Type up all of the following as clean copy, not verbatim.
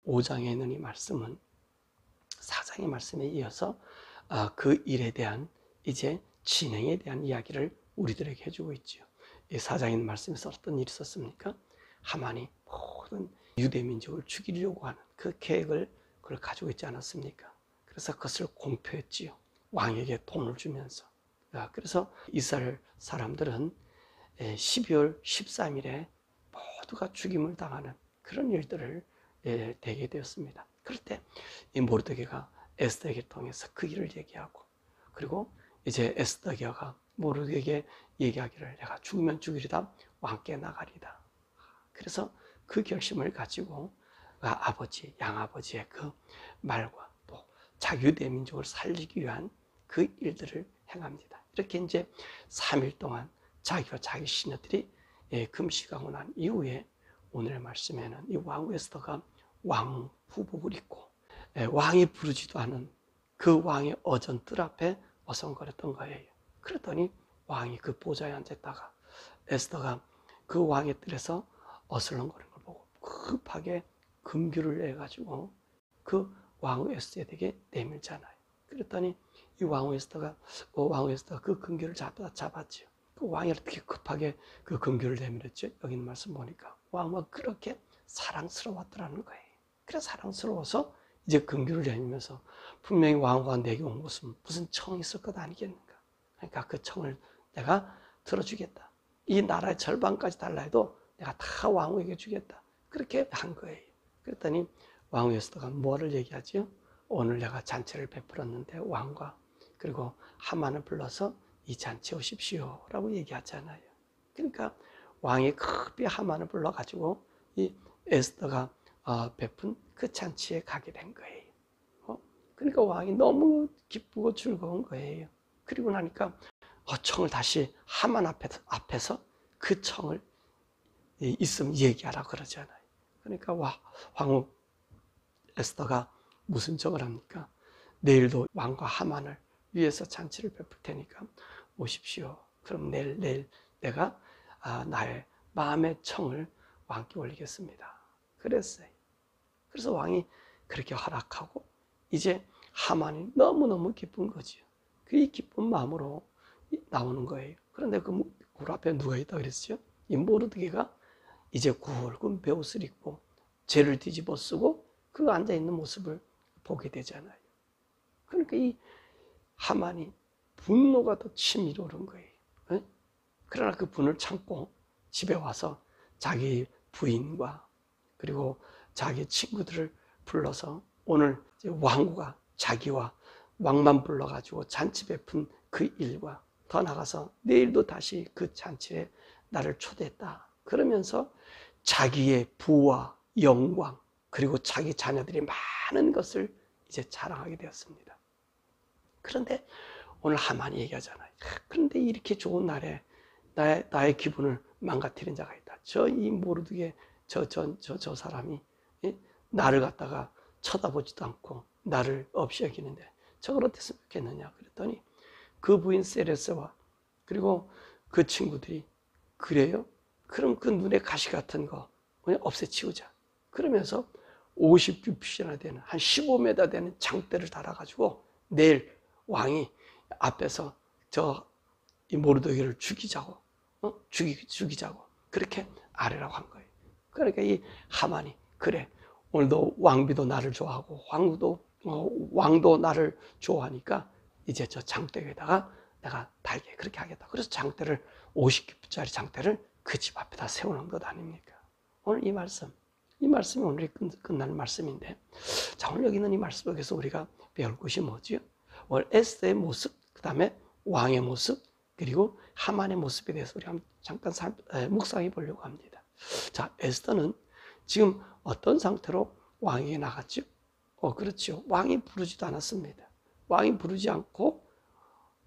5장에 있는 이 말씀은 4장의 말씀에 이어서 그 일에 대한 이제 진행에 대한 이야기를 우리들에게 해주고 있죠. 이 4장에 있는 말씀에서 어떤 일이 있었습니까? 하만이 모든 유대 민족을 죽이려고 하는 그 계획을 그걸 가지고 있지 않았습니까? 그래서 그것을 공표했지요. 왕에게 돈을 주면서. 그래서 이스라엘 사람들은 12월 13일에 모두가 죽임을 당하는 그런 일들을 되게 되었습니다. 그럴 때 이 모르드게가 에스더에게 통해서 그 일을 얘기하고, 그리고 이제 에스더가 모르드게에게 얘기하기를 내가 죽으면 죽이리다 왕께 나가리다. 그래서 그 결심을 가지고 아버지, 양아버지의 그 말과 또 자기 유대 민족을 살리기 위한 그 일들을 행합니다. 이렇게 이제 3일 동안 자기와 자기 시녀들이 금식하고 난 이후에 오늘의 말씀에는 이 왕 에스더가 왕 후복을 입고 왕이 부르지도 않은 그 왕의 어전 뜰 앞에 어성거렸던 거예요. 그랬더니 왕이 그 보좌에 앉았다가 에스더가 그 왕의 뜰에서 어슬렁거리는 걸 보고 급하게 금규를 내가지고 그 왕 에스더에게 내밀잖아요. 그랬더니 이 왕 에스더가 그 금규를 잡았죠. 그 왕이 어떻게 급하게 그 금규를 내밀었죠? 여기 있는 말씀 보니까 왕은 그렇게 사랑스러웠더라는 거예요. 그래서 사랑스러워서 이제 금규를 내밀면서 분명히 왕과 내게 온 것은 무슨 청이 있을 것 아니겠는가. 그러니까 그 청을 내가 들어주겠다. 이 나라의 절반까지 달라 해도 내가 다 왕후에게 주겠다. 그렇게 한 거예요. 그랬더니 왕후 에스더가 뭐를 얘기하죠? 오늘 내가 잔치를 베풀었는데 왕과 그리고 하만을 불러서 이 잔치에 오십시오 라고 얘기하잖아요. 그러니까 왕이 급히 하만을 불러가지고 이 에스더가 베푼 그 잔치에 가게 된 거예요. 그러니까 왕이 너무 기쁘고 즐거운 거예요. 그리고 나니까 청을 다시 하만 앞에서 그 청을 있으면 얘기하라 그러잖아요. 그러니까 왕후 에스더가 무슨 청을 합니까? 내일도 왕과 하만을 위해서 잔치를 베풀 테니까 오십시오. 그럼 내일 내가 나의 마음의 청을 왕께 올리겠습니다. 그랬어요. 그래서 왕이 그렇게 허락하고 이제 하만이 너무너무 기쁜 거죠. 그 기쁜 마음으로 나오는 거예요. 그런데 그 굴 앞에 누가 있다 그랬죠? 이 모르드게가 이제 굵은 베옷을 입고 죄를 뒤집어 쓰고 그 앉아있는 모습을 보게 되잖아요. 그러니까 이 하만이 분노가 더 치밀어 오른 거예요. 그러나 그 분을 참고 집에 와서 자기 부인과 그리고 자기 친구들을 불러서 오늘 왕후가 자기와 왕만 불러가지고 잔치 베푼 그 일과 더 나가서 내일도 다시 그 잔치에 나를 초대했다. 그러면서 자기의 부와 영광 그리고 자기 자녀들이 많은 것을 이제 자랑하게 되었습니다. 그런데 오늘 하만이 얘기하잖아요. 그런데 이렇게 좋은 날에 나의 기분을 망가뜨린 자가 있다. 이 모르드게 저 사람이 나를 갖다가 쳐다보지도 않고 나를 없이 여기는데 저걸 어땠으면 좋겠느냐 그랬더니 그 부인 세레스와 그리고 그 친구들이 그래요? 그럼 그 눈에 가시 같은 거 그냥 없애치우자. 그러면서 50규빗이나 되는 한 15m 되는 장대를 달아가지고 내일 왕이 앞에서 이 모르드게를 죽이자고 죽이자고 그렇게 아뢰라고 한 거예요. 그러니까 이 하만이 그래 오늘도 왕비도 나를 좋아하고 왕도 나를 좋아하니까 이제 저 장대에다가 내가 달게 그렇게 하겠다. 그래서 장대를 50규빗짜리 장대를 그 집 앞에다 세우는 것 아닙니까? 오늘 이 말씀이 오늘 끝나는 말씀인데, 자 오늘 여기 있는 이 말씀 속에서 우리가 배울 것이 뭐지요? 오늘 에스더의 모습, 그 다음에 왕의 모습, 그리고 하만의 모습에 대해서 우리가 잠깐 묵상해 보려고 합니다. 자, 에스더는 지금 어떤 상태로 왕에게 나갔죠? 그렇죠. 왕이 부르지도 않았습니다. 왕이 부르지 않고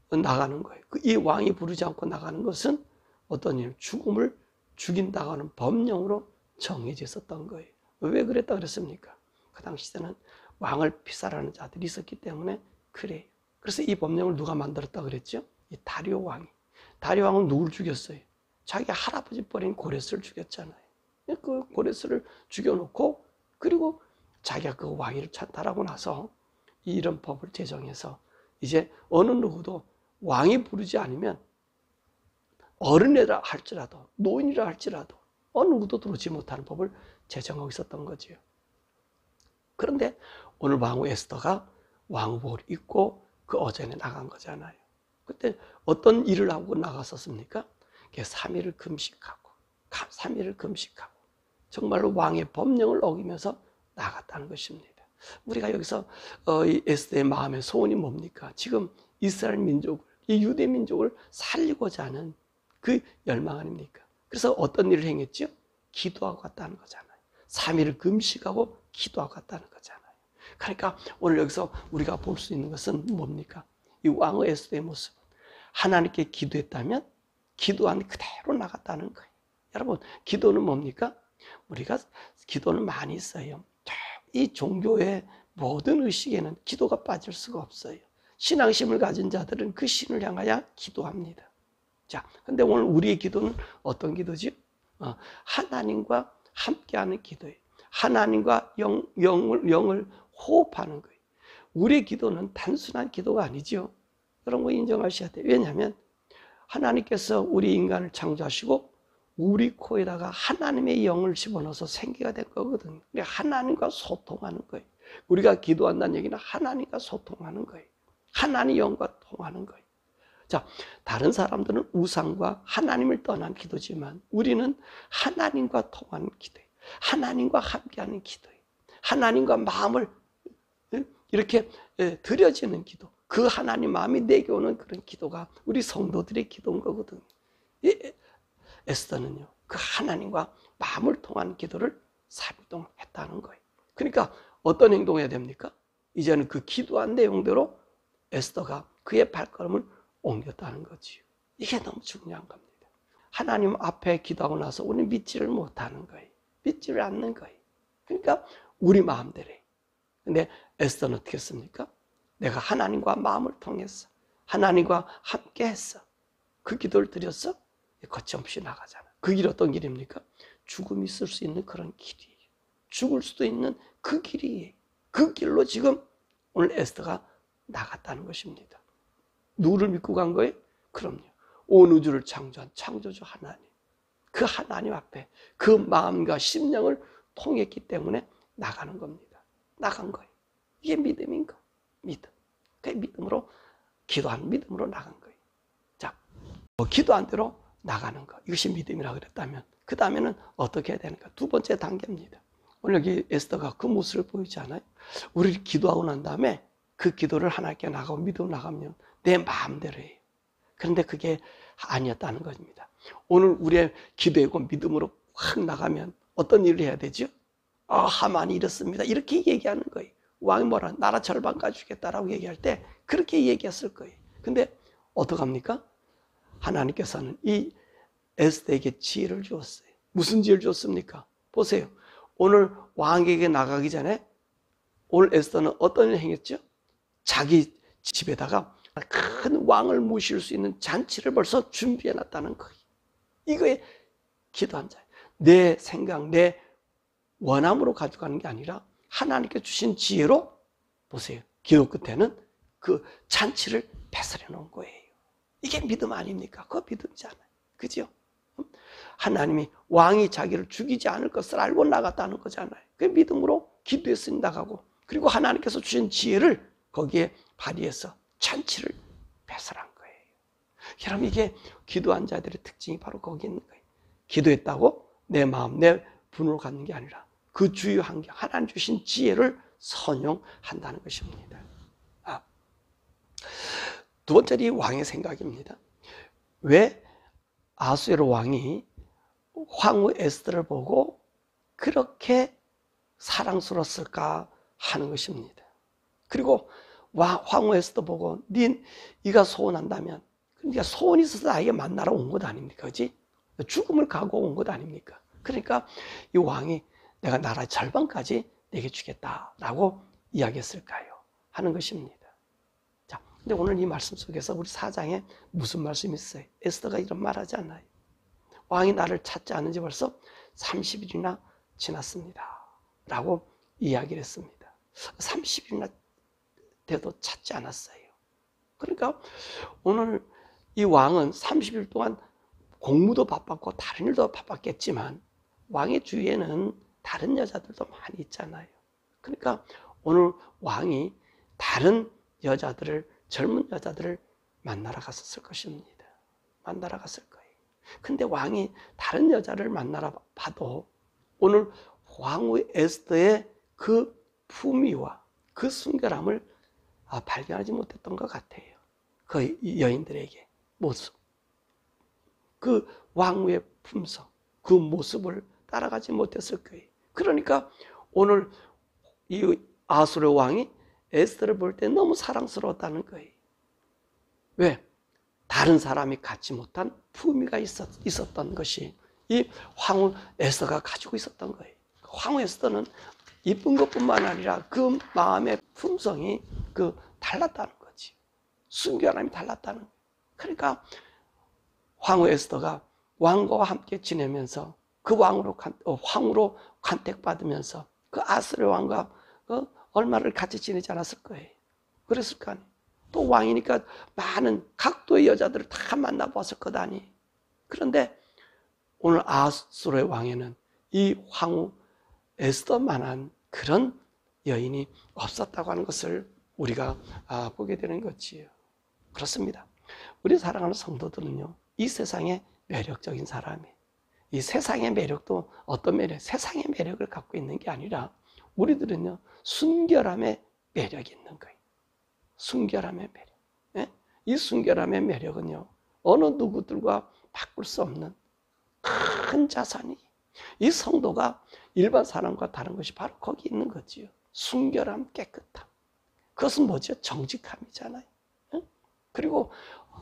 나가는 거예요. 이 왕이 부르지 않고 나가는 것은 어떤 일, 죽음을 죽인다고 하는 법령으로 정해져 있었던 거예요. 왜 그랬다 그랬습니까? 그 당시 때는 왕을 피살하는 자들이 있었기 때문에 그래요. 그래서 이 법령을 누가 만들었다 그랬죠? 이 다리오 왕이. 다리오 왕은 누구를 죽였어요? 자기 할아버지 뻘인 고레스를 죽였잖아요. 그 고레스를 죽여놓고 그리고 자기가 그 왕위를 찬탈하고 나서 이런 법을 제정해서 이제 어느 누구도 왕이 부르지 않으면 어른이라 할지라도 노인이라 할지라도 어느 누구도 들어오지 못하는 법을 제정하고 있었던 거지요. 그런데 오늘 왕후 에스더가 왕복을 입고 그 어전에 나간 거잖아요. 그때 어떤 일을 하고 나갔었습니까? 3일을 금식하고 3일을 금식하고 정말로 왕의 법령을 어기면서 나갔다는 것입니다. 우리가 여기서 이 에스더의 마음의 소원이 뭡니까? 지금 이스라엘 민족을, 이 유대 민족을 살리고자 하는 그 열망 아닙니까? 그래서 어떤 일을 행했죠? 기도하고 갔다는 거잖아요. 3일을 금식하고 기도하고 갔다는 거잖아요. 그러니까 오늘 여기서 우리가 볼 수 있는 것은 뭡니까? 이 왕후 에스더의 모습. 하나님께 기도했다면 기도한 그대로 나갔다는 거예요. 여러분, 기도는 뭡니까? 우리가 기도는 많이 있어요. 이 종교의 모든 의식에는 기도가 빠질 수가 없어요. 신앙심을 가진 자들은 그 신을 향하여 기도합니다. 자, 근데 오늘 우리의 기도는 어떤 기도지? 하나님과 함께하는 기도예요. 하나님과 영을 호흡하는 거예요. 우리의 기도는 단순한 기도가 아니죠. 그런 거 인정하셔야 돼요. 왜냐하면 하나님께서 우리 인간을 창조하시고 우리 코에다가 하나님의 영을 집어넣어서 생기가 된 거거든요. 하나님과 소통하는 거예요. 우리가 기도한다는 얘기는 하나님과 소통하는 거예요. 하나님의 영과 통하는 거예요. 자, 다른 사람들은 우상과 하나님을 떠난 기도지만 우리는 하나님과 통하는 기도예요. 하나님과 함께하는 기도예요. 하나님과 마음을 이렇게 드려지는 기도. 그 하나님 마음이 내게 오는 그런 기도가 우리 성도들의 기도인 거거든요. 에스더는요, 그 하나님과 마음을 통한 기도를 3일 동안 했다는 거예요. 그러니까 어떤 행동을 해야 됩니까? 이제는 그 기도한 내용대로 에스더가 그의 발걸음을 옮겼다는 거지요. 이게 너무 중요한 겁니다. 하나님 앞에 기도하고 나서 우리는 믿지를 못하는 거예요. 믿지를 않는 거예요. 그러니까 우리 마음대로 해요. 근데 에스더는 어떻게 했습니까? 내가 하나님과 마음을 통했어. 하나님과 함께 했어. 그 기도를 드렸어? 거침없이 나가잖아. 그 길이 어떤 길입니까? 죽음이 있을 수 있는 그런 길이에요. 죽을 수도 있는 그 길이에요. 그 길로 지금 오늘 에스더가 나갔다는 것입니다. 누구를 믿고 간 거예요? 그럼요. 온 우주를 창조한 창조주 하나님. 그 하나님 앞에 그 마음과 심령을 통했기 때문에 나가는 겁니다. 나간 거예요. 이게 믿음인 거. 믿음. 그 믿음으로 기도한 믿음으로 나간 거예요. 자, 기도한 대로 나가는 거. 이것이 믿음이라고 그랬다면 그 다음에는 어떻게 해야 되는가? 두 번째 단계입니다. 오늘 여기 에스더가 그 모습을 보이지 않아요? 우리 기도하고 난 다음에 그 기도를 하나님께 나가고 믿음으로 나가면 내 마음대로 해요. 그런데 그게 아니었다는 것입니다. 오늘 우리의 기도하고 믿음으로 확 나가면 어떤 일을 해야 되죠? 하만이 이렇습니다. 이렇게 얘기하는 거예요. 왕이 뭐라 나라 절반까지 주겠다라고 얘기할 때 그렇게 얘기했을 거예요. 근데 어떡합니까? 하나님께서는 이 에스더에게 지혜를 주었어요. 무슨 지혜를 줬습니까? 보세요. 오늘 왕에게 나가기 전에 오늘 에스더는 어떤 일을 행했죠? 자기 집에다가 큰 왕을 모실 수 있는 잔치를 벌써 준비해놨다는 거예요. 이거에 기도한 자예요. 내 생각, 내 원함으로 가져가는 게 아니라 하나님께 주신 지혜로 보세요. 기도 끝에는 그 잔치를 배설해 놓은 거예요. 이게 믿음 아닙니까? 그거 믿음이지 않아요. 그죠? 하나님이 왕이 자기를 죽이지 않을 것을 알고 나갔다는 거잖아요. 그 믿음으로 기도했으니 나가고 그리고 하나님께서 주신 지혜를 거기에 발휘해서 잔치를 배설한 거예요. 여러분 이게 기도한 자들의 특징이 바로 거기 있는 거예요. 기도했다고 내 마음, 내 분으로 갖는 게 아니라 그 주요 환경, 하나님 주신 지혜를 선용한다는 것입니다. 두 번째 왕의 생각입니다. 왜 아수에로 왕이 황후 에스더를 보고 그렇게 사랑스러웠을까 하는 것입니다. 그리고 황후 에스더 보고 네가 소원한다면 네가 소원이 있어서 나에게 만나러 온 것 아닙니까? 그렇지? 죽음을 각오하고 온 것 아닙니까? 그러니까 이 왕이 내가 나라의 절반까지 내게 주겠다라고 이야기했을까요? 하는 것입니다. 자, 근데 오늘 이 말씀 속에서 우리 4장에 무슨 말씀이 있어요? 에스더가 이런 말 하지 않나요? 왕이 나를 찾지 않은 지 벌써 30일이나 지났습니다. 라고 이야기를 했습니다. 30일이나 돼도 찾지 않았어요. 그러니까 오늘 이 왕은 30일 동안 공무도 바빴고 다른 일도 바빴겠지만 왕의 주위에는 다른 여자들도 많이 있잖아요. 그러니까 오늘 왕이 다른 여자들을, 젊은 여자들을 만나러 갔었을 것입니다. 만나러 갔을 거예요. 근데 왕이 다른 여자를 만나러 봐도 오늘 왕후 에스더의 그 품위와 그 순결함을 발견하지 못했던 것 같아요. 그 여인들에게 모습, 그 왕후의 품성, 그 모습을 따라가지 못했을 거예요. 그러니까 오늘 이 아수르 왕이 에스더를 볼 때 너무 사랑스러웠다는 거예요. 왜? 다른 사람이 갖지 못한 품위가 있었던 것이 이 황후 에스더가 가지고 있었던 거예요. 황후 에스더는 이쁜 것뿐만 아니라 그 마음의 품성이 달랐다는 거지. 순결함이 달랐다는 거예요. 그러니까 황후 에스더가 왕과 함께 지내면서 그 황후로 간택받으면서 그 아수르 왕과 얼마를 같이 지내지 않았을 거예요. 그랬을 거 아니에요. 또 왕이니까 많은 각도의 여자들을 다 만나봤을 거다니. 그런데 오늘 아수르의 왕에는 이 황후 에스더만한 그런 여인이 없었다고 하는 것을 우리가 보게 되는 거지요. 그렇습니다. 우리 사랑하는 성도들은요, 이 세상에 매력적인 사람이, 이 세상의 매력도 어떤 매력, 세상의 매력을 갖고 있는 게 아니라 우리들은요, 순결함의 매력이 있는 거예요. 순결함의 매력. 예? 이 순결함의 매력은요, 어느 누구들과 바꿀 수 없는 큰 자산이, 이 성도가 일반 사람과 다른 것이 바로 거기 있는 거지요. 순결함, 깨끗함. 그것은 뭐죠? 정직함이잖아요. 예? 그리고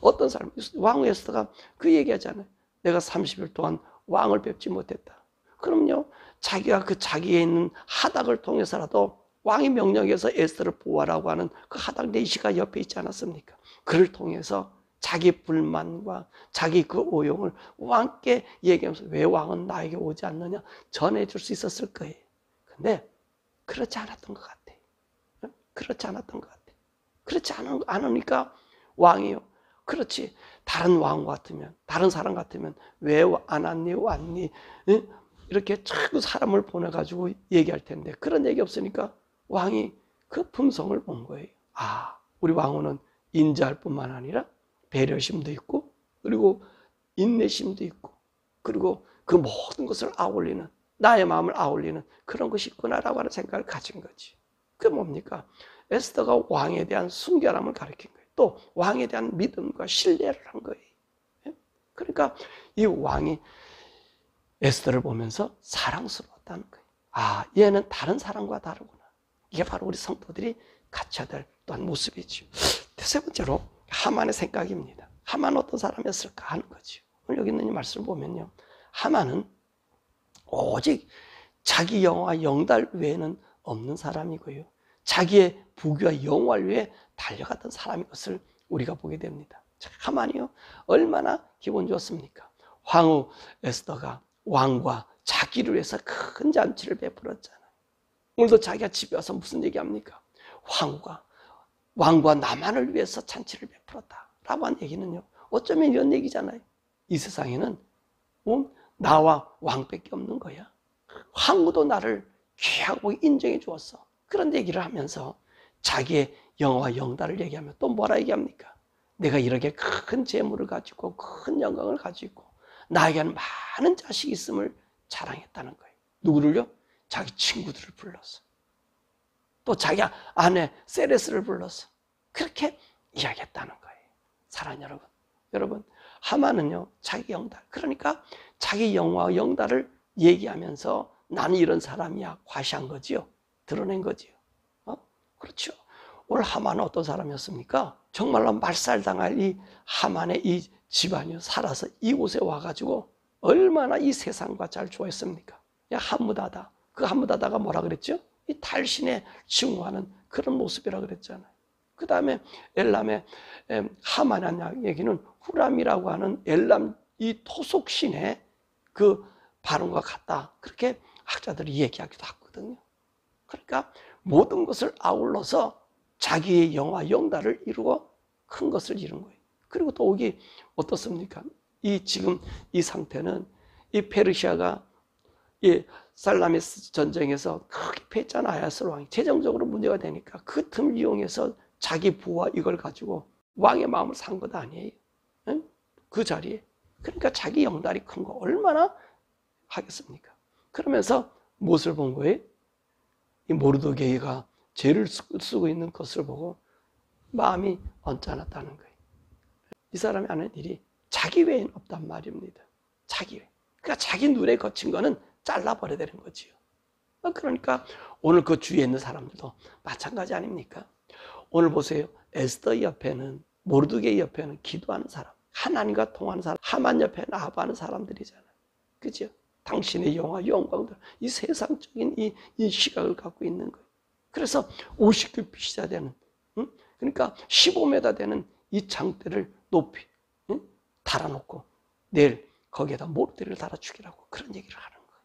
어떤 사람, 왕후 에스더가 그 얘기하잖아요. 내가 30일 동안 왕을 뵙지 못했다. 그럼요, 자기가 그 자기에 있는 하닥을 통해서라도 왕의 명령에서 에스더를 보호하라고 하는 그 하닥 네시가 옆에 있지 않았습니까? 그를 통해서 자기 불만과 자기 그 오용을 왕께 얘기하면서 왜 왕은 나에게 오지 않느냐 전해줄 수 있었을 거예요. 근데 그렇지 않았던 것 같아요. 그렇지 않았던 것 같아요. 그렇지 않으니까 왕이요. 그렇지. 다른 왕 같으면, 다른 사람 같으면 왜 안 왔니? 왔니? 이렇게 자꾸 사람을 보내가지고 얘기할 텐데 그런 얘기 없으니까 왕이 그 품성을 본 거예요. 우리 왕후는 인자할 뿐만 아니라 배려심도 있고 그리고 인내심도 있고 그리고 그 모든 것을 아울리는, 나의 마음을 아울리는 그런 것이 있구나라고 하는 생각을 가진 거지. 그게 뭡니까? 에스더가 왕에 대한 순결함을 가르친 거예요. 또 왕에 대한 믿음과 신뢰를 한 거예요. 그러니까 이 왕이 에스더를 보면서 사랑스러웠다는 거예요. 얘는 다른 사람과 다르구나. 이게 바로 우리 성도들이 갖춰야 될 또한 모습이죠. 세 번째로 하만의 생각입니다. 하만은 어떤 사람이었을까 하는 거죠. 오늘 여기 있는 이 말씀을 보면요, 하만은 오직 자기 영화와 영달 외에는 없는 사람이고요, 자기의 부귀와 영화를 위해 달려갔던 사람인 것을 우리가 보게 됩니다. 하만이요, 얼마나 기분 좋습니까? 황후 에스더가 왕과 자기를 위해서 큰 잔치를 베풀었잖아요. 오늘도 자기가 집에 와서 무슨 얘기합니까? 황후가 왕과 나만을 위해서 잔치를 베풀었다라고 한 얘기는요, 어쩌면 이런 얘기잖아요. 이 세상에는 나와 왕밖에 없는 거야. 황후도 나를 귀하고 인정해 주었어. 그런 얘기를 하면서 자기의 영화와 영달을 얘기하면 또 뭐라 얘기합니까? 내가 이렇게 큰 재물을 가지고 큰 영광을 가지고 나에게는 많은 자식이 있음을 자랑했다는 거예요. 누구를요? 자기 친구들을 불러서. 또 자기 아내 세레스를 불러서 그렇게 이야기했다는 거예요. 사랑하는 여러분, 하만은요, 자기 영달, 그러니까 자기 영화와 영달을 얘기하면서 나는 이런 사람이야 과시한 거지요. 드러낸 거지요. 그렇죠. 오늘 하만은 어떤 사람이었습니까? 정말로 말살당할 이 하만의 이 집안이 살아서 이곳에 와가지고 얼마나 이 세상과 잘 좋아했습니까? 한무다다. 그 한무다다가 뭐라 그랬죠? 이 달신에 증오하는 그런 모습이라 그랬잖아요. 그 다음에 엘람의 하만한 얘기는 후람이라고 하는 엘람 이 토속신의 그 발언과 같다. 그렇게 학자들이 얘기하기도 하거든요. 그러니까 모든 것을 아울러서 자기의 영화, 영달을 이루고 큰 것을 이룬 거예요. 그리고 또 여기 어떻습니까? 지금 이 상태는 이 페르시아가 이 살라미스 전쟁에서 크게 패했잖아요. 아하스 왕이 재정적으로 문제가 되니까 그 틈을 이용해서 자기 부와 이걸 가지고 왕의 마음을 산 것 아니에요. 응? 그 자리에. 그러니까 자기 영달이 큰 거 얼마나 하겠습니까? 그러면서 무엇을 본 거예요? 이 모르드게이가 죄를 쓰고 있는 것을 보고 마음이 언짢았다는 거예요. 이 사람이 하는 일이 자기 외에는 없단 말입니다. 자기 외. 그러니까 자기 눈에 거친 거는 잘라버려야 되는 거지요. 그러니까 오늘 그 주위에 있는 사람들도 마찬가지 아닙니까? 오늘 보세요. 에스더 옆에는, 모르드게이 옆에는 기도하는 사람, 하나님과 통하는 사람, 하만 옆에는 아부하는 사람들이잖아요. 그죠? 당신의 영화, 영광들, 이 세상적인 이 시각을 갖고 있는 거예요. 그래서 50규빗이나 되는, 그러니까 15m 되는 이 장대를 높이 달아놓고 내일 거기에다 모르드를 달아 죽이라고 그런 얘기를 하는 거예요.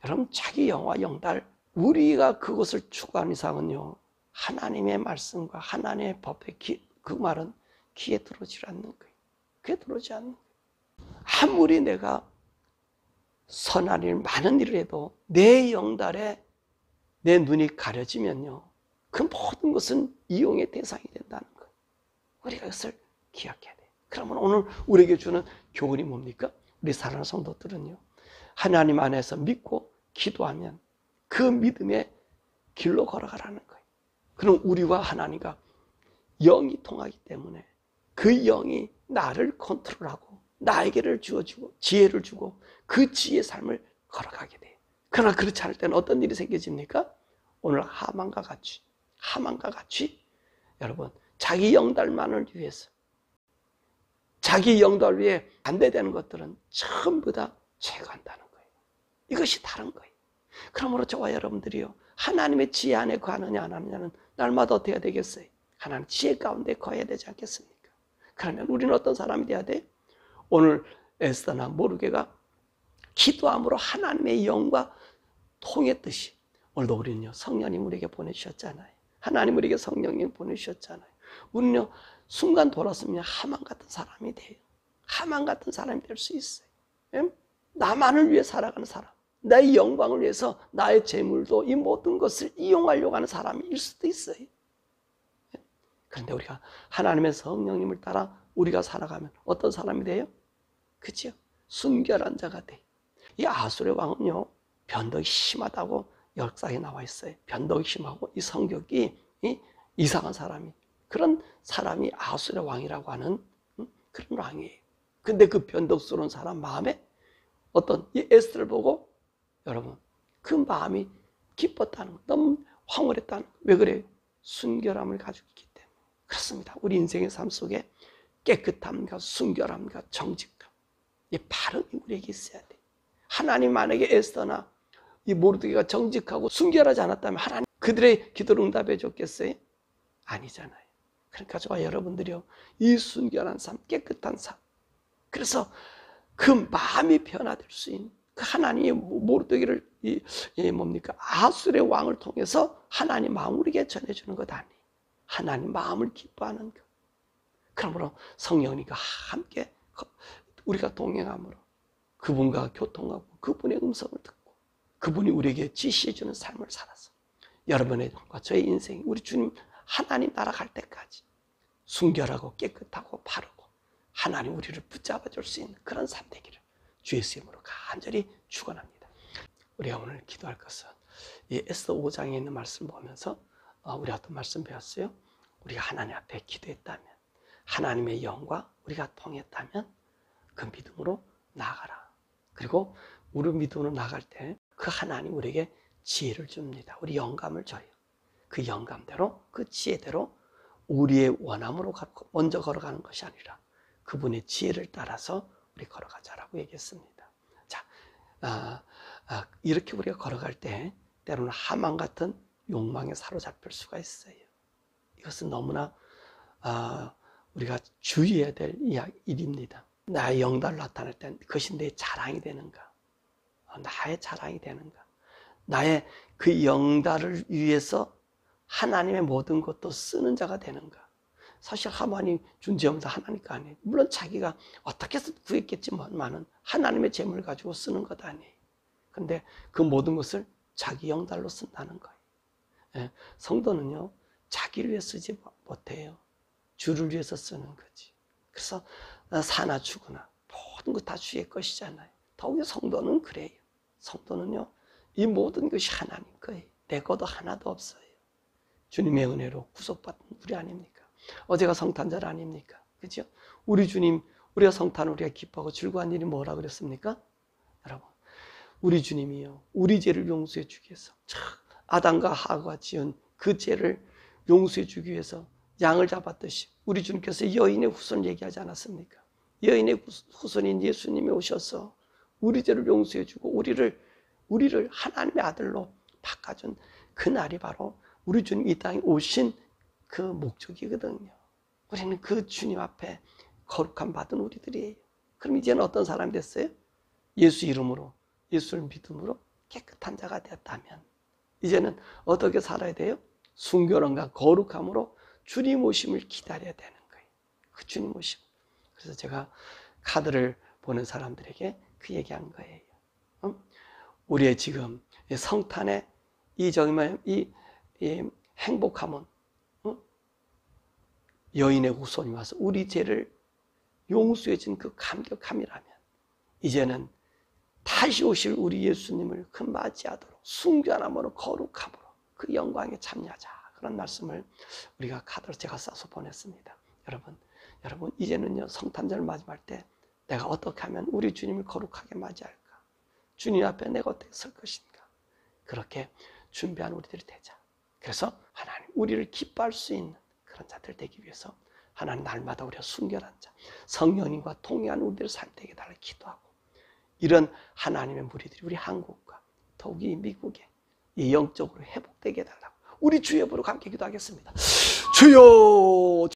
여러분, 자기 영화, 영달, 우리가 그것을 추구하는 이상은요, 하나님의 말씀과 하나님의 법의 그 말은 귀에 들어오지 않는 거예요. 귀에 들어오지 않는 거예요. 아무리 내가 선한 일, 많은 일을 해도 내 영달에 내 눈이 가려지면요, 그 모든 것은 이용의 대상이 된다는 거예요. 우리가 그것을 기억해야 돼요. 그러면 오늘 우리에게 주는 교훈이 뭡니까? 우리 사랑하는 성도들은요, 하나님 안에서 믿고 기도하면 그 믿음의 길로 걸어가라는 거예요. 그럼 우리와 하나님과 영이 통하기 때문에 그 영이 나를 컨트롤하고 나에게를 주어주고 지혜를 주고 그 지혜의 삶을 걸어가게 돼요. 그러나 그렇지 않을 때는 어떤 일이 생겨집니까? 오늘 하만과 같이 여러분, 자기 영달만을 위해서, 자기 영달 위에 반대되는 것들은 전부 다 제거한다는 거예요. 이것이 다른 거예요. 그러므로 저와 여러분들이요, 하나님의 지혜 안에 거하느냐 안 하느냐는 날마다 어떻게 해야 되겠어요? 하나님 지혜 가운데 거해야 되지 않겠습니까? 그러면 우리는 어떤 사람이 돼야 돼? 오늘 에스더나 모르게가 기도함으로 하나님의 영과 통했듯이 오늘도 우리는요, 성령님 우리에게 보내주셨잖아요. 하나님 우리에게 성령님 보내주셨잖아요. 우리는요, 순간 돌았으면 하만 같은 사람이 돼요. 하만 같은 사람이 될 수 있어요. 나만을 위해 살아가는 사람, 나의 영광을 위해서 나의 재물도 이 모든 것을 이용하려고 하는 사람일 수도 있어요. 그런데 우리가 하나님의 성령님을 따라 우리가 살아가면 어떤 사람이 돼요? 그렇죠? 순결한 자가 돼요. 이 아수르의 왕은요, 변덕이 심하다고 역사에 나와 있어요. 변덕이 심하고 이 성격이 이상한 사람이, 그런 사람이 아수르의 왕이라고 하는 그런 왕이에요. 근데 그 변덕스러운 사람 마음에 어떤 이 에스더를 보고 여러분, 그 마음이 기뻤다는 거, 너무 황홀했다는 거. 왜 그래요? 순결함을 가지고 있기 때문에. 그렇습니다. 우리 인생의 삶 속에 깨끗함과 순결함과 정직함, 이 바른 우리에게 있어야 돼. 하나님 만약에 에스더나 이 모르드게가 정직하고 순결하지 않았다면 하나님 그들의 기도를 응답해 줬겠어요? 아니잖아요. 그러니까 저와 여러분들이요, 이 순결한 삶, 깨끗한 삶, 그래서 그 마음이 변화될 수 있는 그 하나님의 모르드게를 뭡니까? 아수르의 왕을 통해서 하나님 마음을 우리에게 전해주는 것 아니에요. 하나님 마음을 기뻐하는 것. 그러므로 성령님과 함께 우리가 동행함으로 그분과 교통하고 그분의 음성을 듣고 그분이 우리에게 지시해주는 삶을 살아서 여러분의 저의 인생, 우리 주님 하나님 나라 갈 때까지 순결하고 깨끗하고 바르고 하나님 우리를 붙잡아 줄 수 있는 그런 삶 되기를 주 예수의 이름으로 간절히 축원합니다. 우리가 오늘 기도할 것은 이 에스더 5장에 있는 말씀 보면서 우리가 어떤 말씀 배웠어요? 우리가 하나님 앞에 기도했다면, 하나님의 영과 우리가 통했다면 그 믿음으로 나아가라. 그리고 우리 믿음으로 나갈 때 그 하나님 우리에게 지혜를 줍니다. 우리 영감을 줘요. 그 영감대로, 그 지혜대로 우리의 원함으로 먼저 걸어가는 것이 아니라 그분의 지혜를 따라서 우리 걸어가자라고 얘기했습니다. 자, 이렇게 우리가 걸어갈 때 때로는 하만 같은 욕망에 사로잡힐 수가 있어요. 이것은 너무나 우리가 주의해야 될 일입니다. 나의 영달을 나타낼 때 그것이 내 자랑이 되는가? 나의 자랑이 되는가? 나의 그 영달을 위해서 하나님의 모든 것도 쓰는 자가 되는가? 사실 하나님 준 재물도 하나님 거 아니에요. 물론 자기가 어떻게 해서 구했겠지만은 하나님의 재물을 가지고 쓰는 것 아니에요. 근데 그 모든 것을 자기 영달로 쓴다는 거예요. 예, 성도는요, 자기를 위해 쓰지 못해요. 주를 위해서 쓰는 거지. 그래서 사나 죽으나 모든 것 다 주의 것이잖아요. 더욱이 성도는 그래요. 성도는요, 이 모든 것이 하나님 거예요. 내 것도 하나도 없어요. 주님의 은혜로 구속받은 우리 아닙니까? 어제가 성탄절 아닙니까? 그죠? 우리 주님, 우리가 성탄을 우리가 기뻐하고 즐거운 일이 뭐라 그랬습니까? 여러분, 우리 주님이요, 우리 죄를 용서해 주기 위해서 아담과 하와가 지은 그 죄를 용서해 주기 위해서 양을 잡았듯이 우리 주님께서 여인의 후손을 얘기하지 않았습니까? 여인의 후손인 예수님이 오셔서 우리 죄를 용서해 주고 우리를 하나님의 아들로 바꿔준 그 날이 바로 우리 주님 이 땅에 오신 그 목적이거든요. 우리는 그 주님 앞에 거룩함 받은 우리들이에요. 그럼 이제는 어떤 사람이 됐어요? 예수 이름으로, 예수를 믿음으로 깨끗한 자가 되었다면 이제는 어떻게 살아야 돼요? 순결함과 거룩함으로 주님 오심을 기다려야 되는 거예요. 그 주님 오심. 그래서 제가 카드를 보는 사람들에게 그 얘기한 거예요. 우리의 지금 성탄의 이 행복함은 여인의 후손이 와서 우리 죄를 용서해 준 그 감격함이라면 이제는 다시 오실 우리 예수님을 그 맞이하도록 순결함으로 거룩함으로 그 영광에 참여하자. 그런 말씀을 우리가 카드로 제가 써서 보냈습니다. 여러분 이제는요, 성탄절을 맞이할 때 내가 어떻게 하면 우리 주님을 거룩하게 맞이할까? 주님 앞에 내가 어떻게 설 것인가? 그렇게 준비한 우리들이 되자. 그래서 하나님 우리를 기뻐할 수 있는 그런 자들 되기 위해서 하나님 날마다 우리가 순결한 자, 성령님과 동행한 우리들의 삶 되게 달라 기도하고, 이런 하나님의 무리들이 우리 한국과 더욱이 미국에 이 영적으로 회복되게 해달라고 우리 주 여부로 함께 기도하겠습니다. 주여